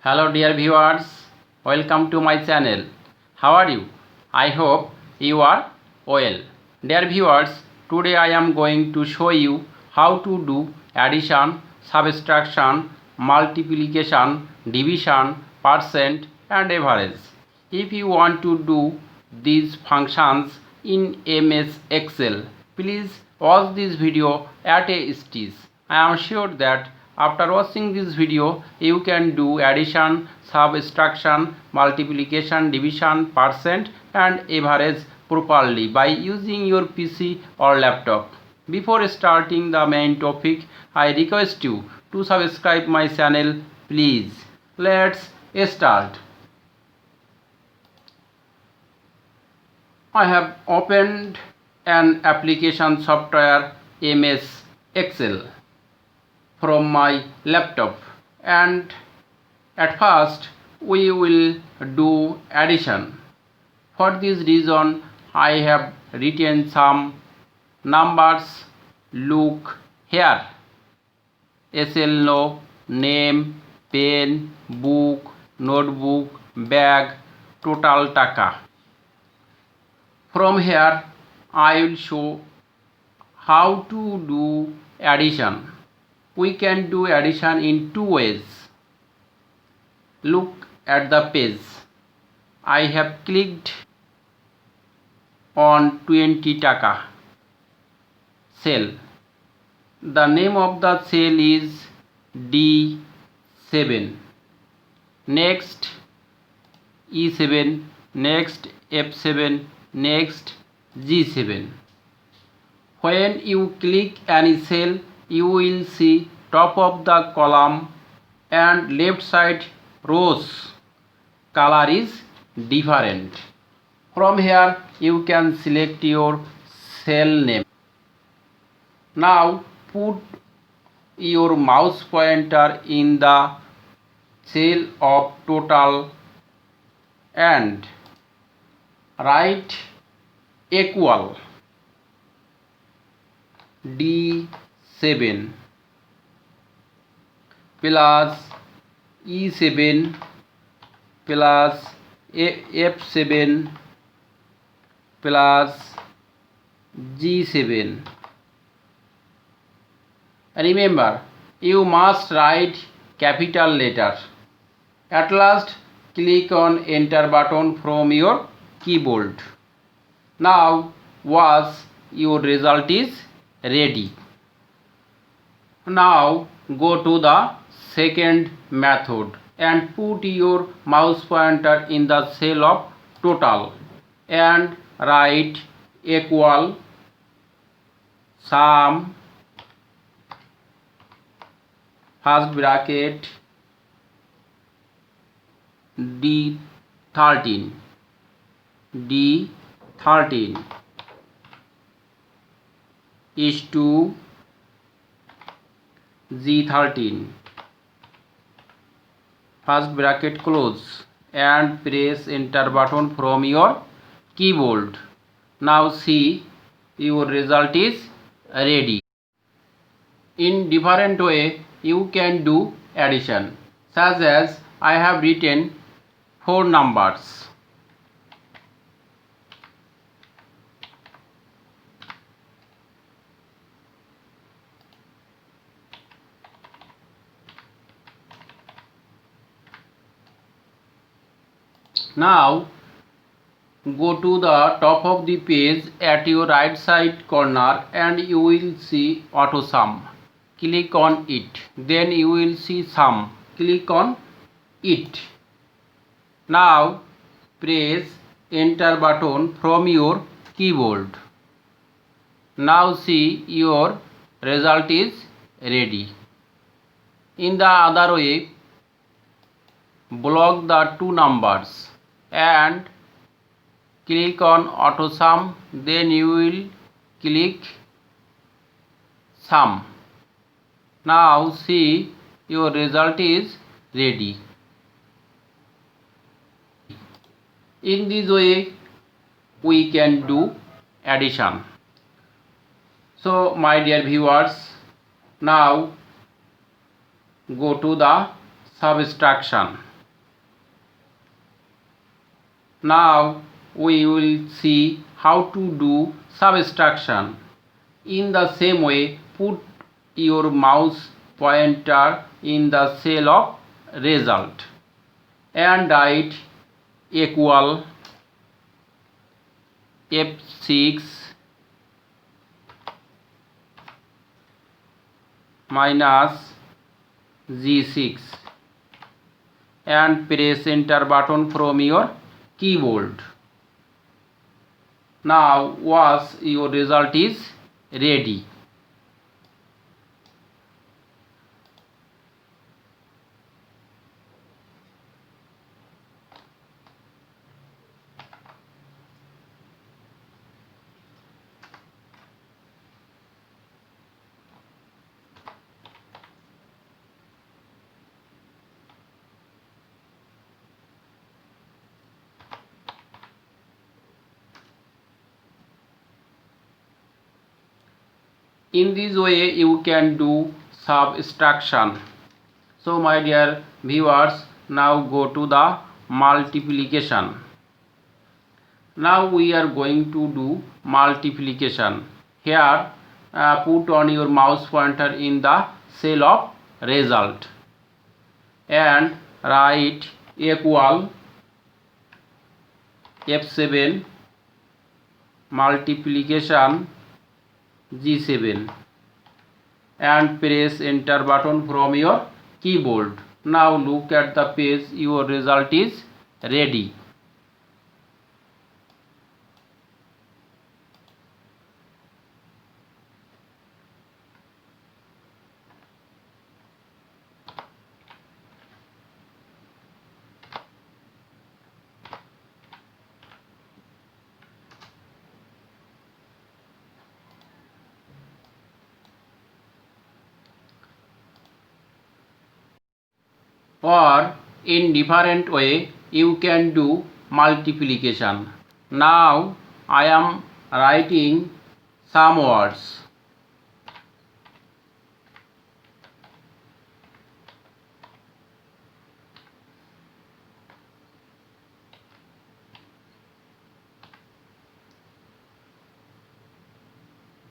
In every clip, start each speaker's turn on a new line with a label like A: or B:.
A: Hello dear viewers, welcome to my channel. How are you? I hope you are well. Dear viewers, today I am going to show you how to do addition, subtraction, multiplication, division, percent and average. If you want to do these functions in MS Excel, please watch this video at a stitch. I am sure that after watching this video, you can do addition, subtraction, multiplication, division, percent and average properly by using your PC or laptop. Before starting the main topic, I request you to subscribe my channel, please. Let's start. I have opened an application software MS Excel from my laptop, and at first we will do addition. For this reason I have written some numbers. Look here: SLO, name, pen, book, notebook, bag, total taka. From here I will show how to do addition. We can do addition in two ways. Look at the page. I have clicked on 20 taka cell. The name of the cell is D7. Next E7, next F7, next G7. When you click any cell, you will see top of the column and left side rows color is different. From here you can select your cell name. Now put your mouse pointer in the cell of total and write equal D7 plus E7 plus F7 plus G7. Remember, you must write capital letter. At last, click on enter button from your keyboard. Now watch, your result is ready. Now go to the second method and put your mouse pointer in the cell of total and write equal sum, first bracket, D13 is to G13, first bracket close and press enter button from your keyboard. Now see, your result is ready. In different way you can do addition, such as I have written 4 numbers. Now go to the top of the page at your right side corner and you will see auto sum. Click on it. Then you will see sum. Click on it. Now press enter button from your keyboard. Now see, your result is ready. In the other way, block the 2 numbers and click on auto sum, then you will click sum. Now see, your result is ready. In this way we can do addition. So my dear viewers, now go to the subtraction. Now we will see how to do subtraction. In the same way, put your mouse pointer in the cell of result and write equal F6 minus G6 and press enter button from your keyboard. Now watch, your result is ready. In this way you can do subtraction. So my dear viewers, now go to the multiplication. Now we are going to do multiplication. Here put on your mouse pointer in the cell of result and write equal F7 multiplication G7 and press enter button from your keyboard. Now look at the page, your result is ready. Or in different way you can do multiplication. Now I am writing some words.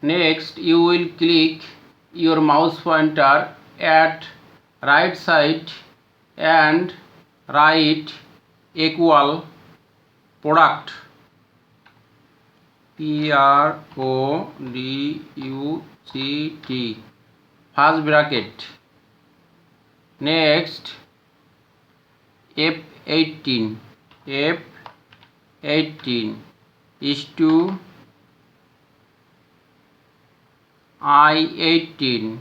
A: Next you will click your mouse pointer at right side and write equal product Product first bracket. Next F18 is to I18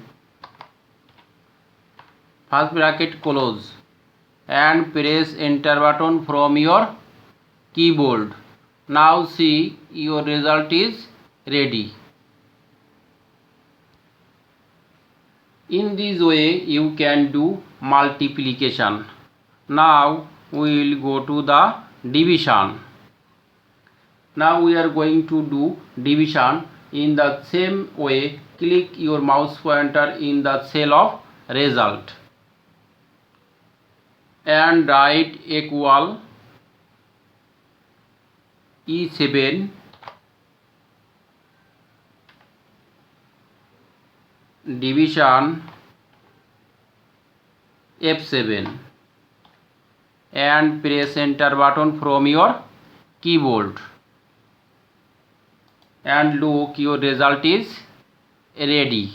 A: first bracket close and press enter button from your keyboard. Now see, your result is ready. In this way you can do multiplication. Now we will go to the division. Now we are going to do division. In the same way, click your mouse pointer in the cell of result and write equal E7 division F7 and press enter button from your keyboard and look, your result is ready.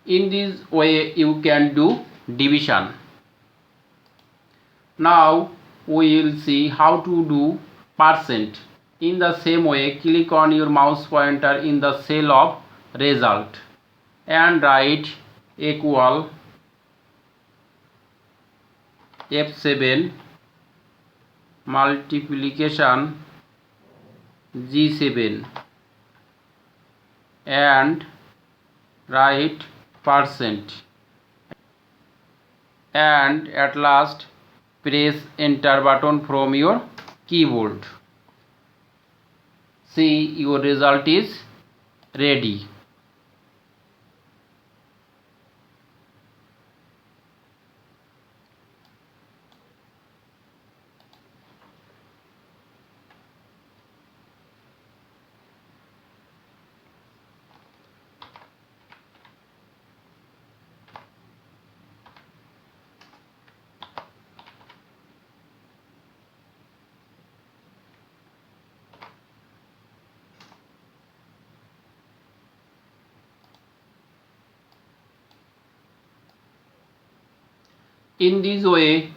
A: In this way you can do division. Now we will see how to do percent. In the same way, click on your mouse pointer in the cell of result and write equal F7 multiplication G7 and write percent and at last press enter button from your keyboard. See, your result is ready. In this way,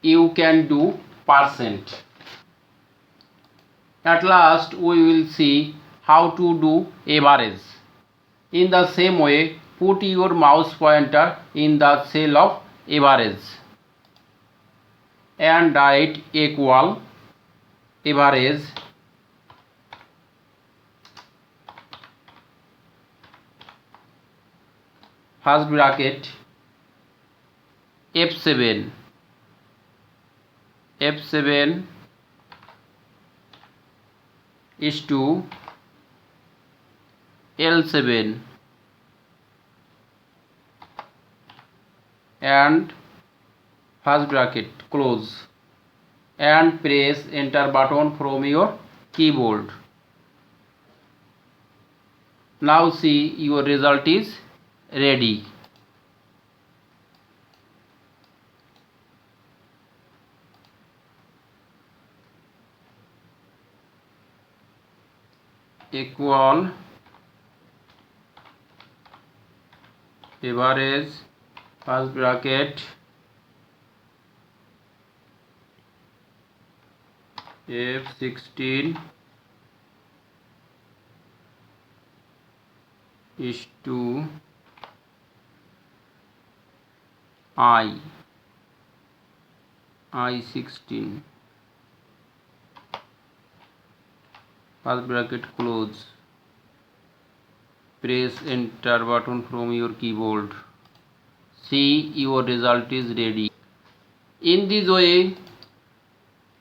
A: you can do percent. At last, we will see how to do average. In the same way, put your mouse pointer in the cell of average and write equal average first bracket F7 is to L7 and first bracket close and press enter button from your keyboard. Now see, your result is ready. Equal average first bracket F16 is to I16 first bracket close, press enter button from your keyboard. See, your result is ready. In this way,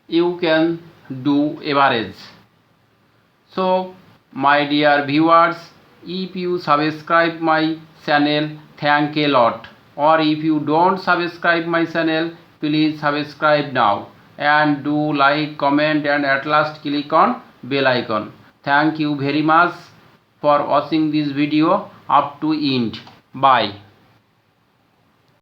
A: you can do average. So, my dear viewers, if you subscribe my channel, thank a lot. Or if you don't subscribe my channel, please subscribe now and do like, comment and at last click on bell icon. Thank you very much for watching this video up to end. Bye.